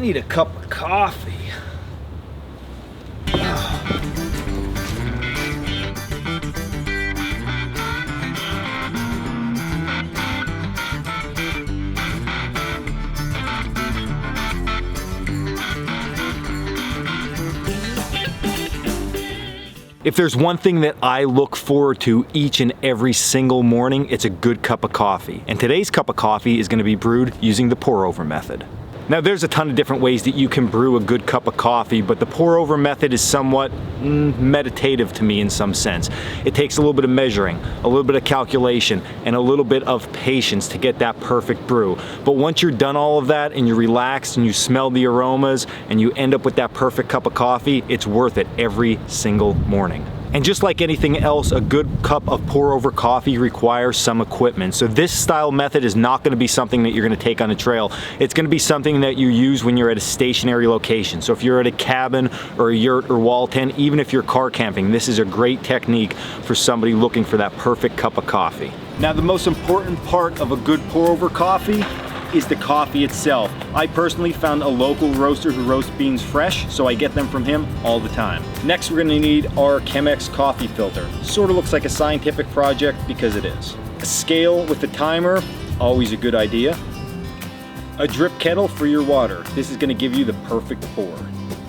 need a cup of coffee. If there's one thing that I look forward to each and every single morning, it's a good cup of coffee. And today's cup of coffee is going to be brewed using the pour-over method. Now there's a ton of different ways that you can brew a good cup of coffee, but the pour-over method is somewhat meditative to me in some sense. It takes a little bit of measuring, a little bit of calculation, and a little bit of patience to get that perfect brew. But once you're done all of that and you're relaxed and you smell the aromas and you end up with that perfect cup of coffee, it's worth it every single morning. And just like anything else, a good cup of pour-over coffee requires some equipment. So this style method is not going to be something that you're going to take on a trail. It's going to be something that you use when you're at a stationary location. So if you're at a cabin or a yurt or wall tent, even if you're car camping, this is a great technique for somebody looking for that perfect cup of coffee. Now the most important part of a good pour-over coffee is the coffee itself. I personally found a local roaster who roasts beans fresh, so I get them from him all the time. Next, we're gonna need our Chemex coffee filter. Sort of looks like a scientific project because it is. A scale with a timer, always a good idea. A drip kettle for your water. This is gonna give you the perfect pour.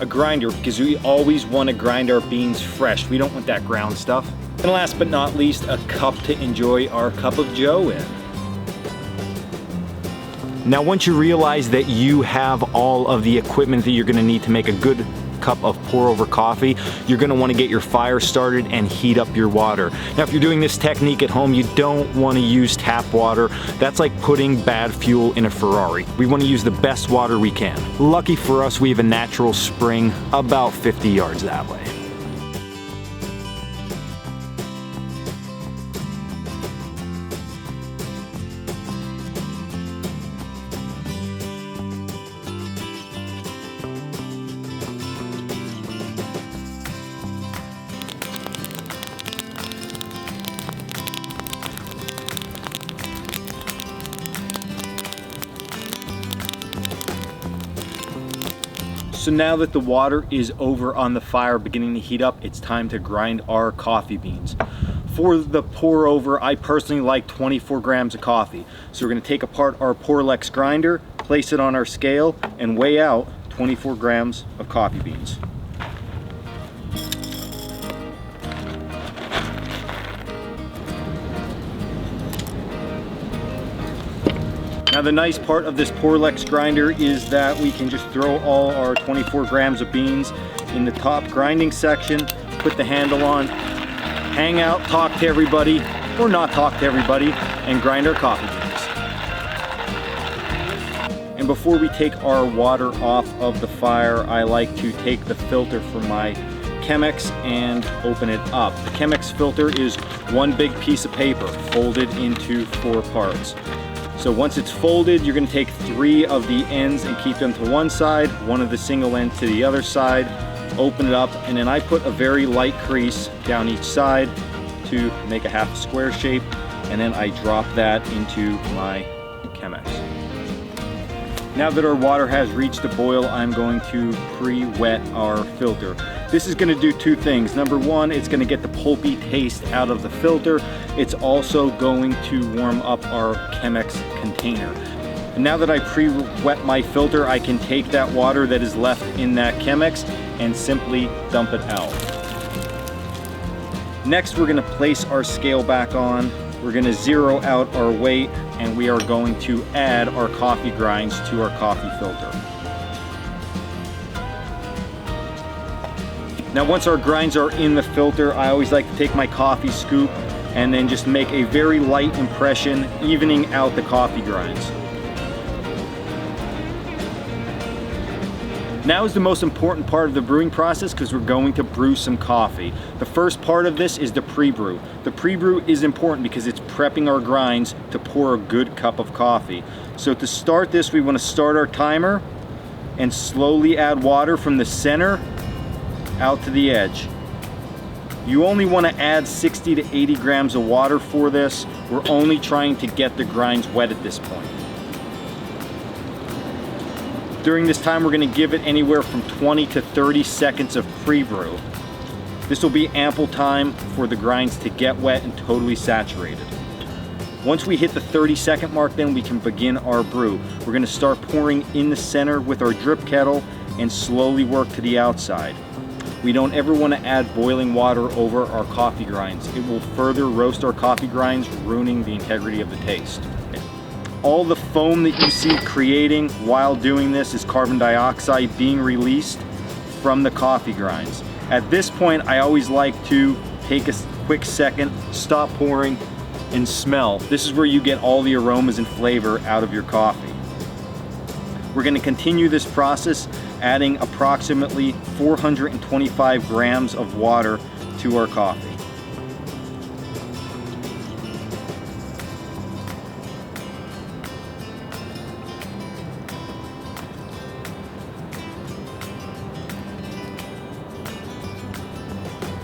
A grinder, because we always wanna grind our beans fresh. We don't want that ground stuff. And last but not least, a cup to enjoy our cup of joe in. Now once you realize that you have all of the equipment that you're going to need to make a good cup of pour-over coffee, you're going to want to get your fire started and heat up your water. Now if you're doing this technique at home, you don't want to use tap water. That's like putting bad fuel in a Ferrari. We want to use the best water we can. Lucky for us, we have a natural spring about 50 yards that way. So now that the water is over on the fire beginning to heat up, it's time to grind our coffee beans. For the pour over, I personally like 24 grams of coffee. So we're gonna take apart our Porlex grinder, place it on our scale, and weigh out 24 grams of coffee beans. Now the nice part of this Porlex grinder is that we can just throw all our 24 grams of beans in the top grinding section, put the handle on, hang out, talk to everybody, or not talk to everybody, and grind our coffee beans. And before we take our water off of the fire, I like to take the filter from my Chemex and open it up. The Chemex filter is one big piece of paper folded into 4 parts. So once it's folded, you're going to take 3 of the ends and keep them to one side, 1 of the single ends to the other side, open it up, and then I put a very light crease down each side to make a half square shape, and then I drop that into my Chemex. Now that our water has reached a boil, I'm going to pre-wet our filter. This is going to do 2 things. Number 1, it's going to get the pulpy taste out of the filter. It's also going to warm up our Chemex container. And now that I pre-wet my filter, I can take that water that is left in that Chemex and simply dump it out. Next, we're going to place our scale back on. We're going to zero out our weight, and we are going to add our coffee grinds to our coffee filter. Now once our grinds are in the filter, I always like to take my coffee scoop and then just make a very light impression, evening out the coffee grinds. Now is the most important part of the brewing process because we're going to brew some coffee. The first part of this is the pre-brew. The pre-brew is important because it's prepping our grinds to pour a good cup of coffee. So to start this, we want to start our timer and slowly add water from the center out to the edge. You only want to add 60 to 80 grams of water for this. We're only trying to get the grinds wet at this point. During this time, we're gonna give it anywhere from 20 to 30 seconds of pre-brew. This will be ample time for the grinds to get wet and totally saturated. Once we hit the 30-second mark, then we can begin our brew. We're gonna start pouring in the center with our drip kettle and slowly work to the outside. We don't ever wanna add boiling water over our coffee grinds. It will further roast our coffee grinds, ruining the integrity of the taste. All the foam that you see creating while doing this is carbon dioxide being released from the coffee grinds. At this point, I always like to take a quick second, stop pouring, and smell. This is where you get all the aromas and flavor out of your coffee. We're going to continue this process, adding approximately 425 grams of water to our coffee.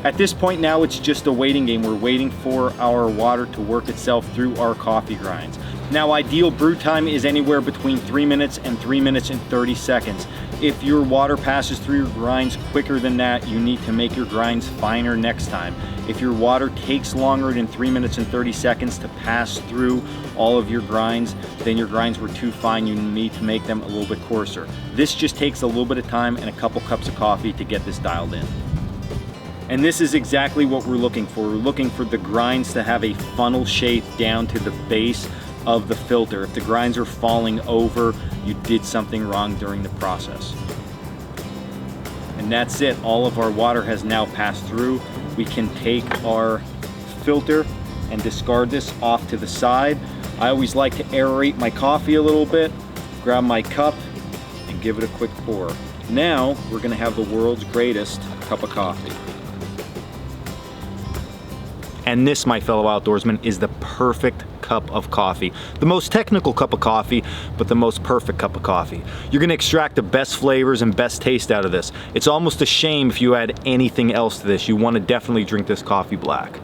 At this point now, it's just a waiting game. We're waiting for our water to work itself through our coffee grinds. Now, ideal brew time is anywhere between 3 minutes and 3 minutes and 30 seconds. If your water passes through your grinds quicker than that, you need to make your grinds finer next time. If your water takes longer than 3 minutes and 30 seconds to pass through all of your grinds, then your grinds were too fine. You need to make them a little bit coarser. This just takes a little bit of time and a couple cups of coffee to get this dialed in. And this is exactly what we're looking for. We're looking for the grinds to have a funnel shape down to the base of the filter. If the grinds are falling over, you did something wrong during the process. And that's it. All of our water has now passed through. We can take our filter and discard this off to the side. I always like to aerate my coffee a little bit, grab my cup, and give it a quick pour. Now, we're gonna have the world's greatest cup of coffee. And this, my fellow outdoorsmen, is the perfect cup of coffee. The most technical cup of coffee, but the most perfect cup of coffee. You're gonna extract the best flavors and best taste out of this. It's almost a shame if you add anything else to this. You wanna definitely drink this coffee black.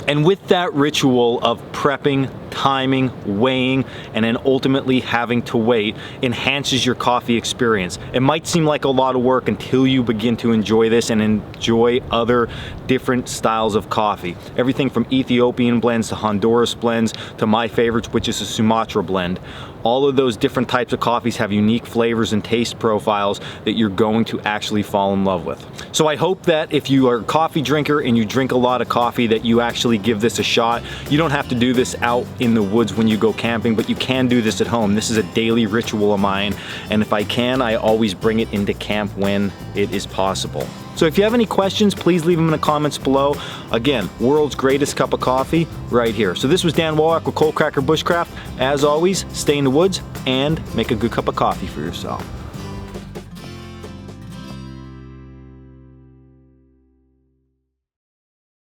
And with that ritual of prepping, timing, weighing, and then ultimately having to wait enhances your coffee experience. It might seem like a lot of work until you begin to enjoy this and enjoy other different styles of coffee. Everything from Ethiopian blends to Honduras blends to my favorites, which is a Sumatra blend. All of those different types of coffees have unique flavors and taste profiles that you're going to actually fall in love with. So I hope that if you are a coffee drinker and you drink a lot of coffee, that you actually give this a shot. You don't have to do this out in the woods when you go camping, but you can do this at home. This is a daily ritual of mine, and if I can, I always bring it into camp when it is possible. So if you have any questions, please leave them in the comments below. Again, world's greatest cup of coffee right here. So this was Dan Wallach with Coalcracker Bushcraft. As always, stay in the woods and make a good cup of coffee for yourself.